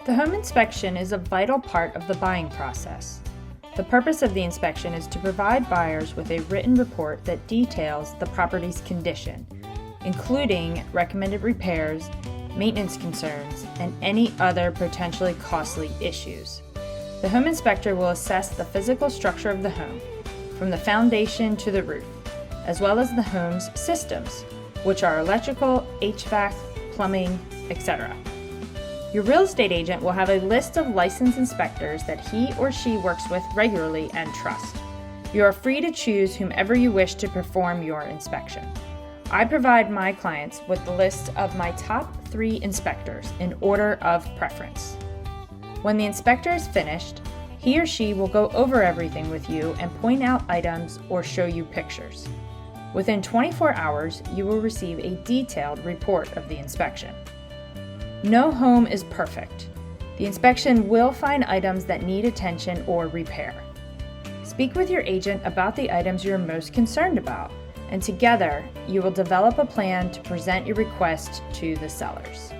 The home inspection is a vital part of the buying process. The purpose of the inspection is to provide buyers with a written report that details the property's condition, including recommended repairs, maintenance concerns, and any other potentially costly issues. The home inspector will assess the physical structure of the home, from the foundation to the roof, as well as the home's systems, which are electrical, HVAC, plumbing, etc. Your real estate agent will have a list of licensed inspectors that he or she works with regularly and trust. You are free to choose whomever you wish to perform your inspection. I provide my clients with the list of my top 3 inspectors in order of preference. When the inspector is finished, he or she will go over everything with you and point out items or show you pictures. Within 24 hours, you will receive a detailed report of the inspection. No home is perfect. The inspection will find items that need attention or repair. Speak with your agent about the items you're most concerned about, and together you will develop a plan to present your request to the sellers.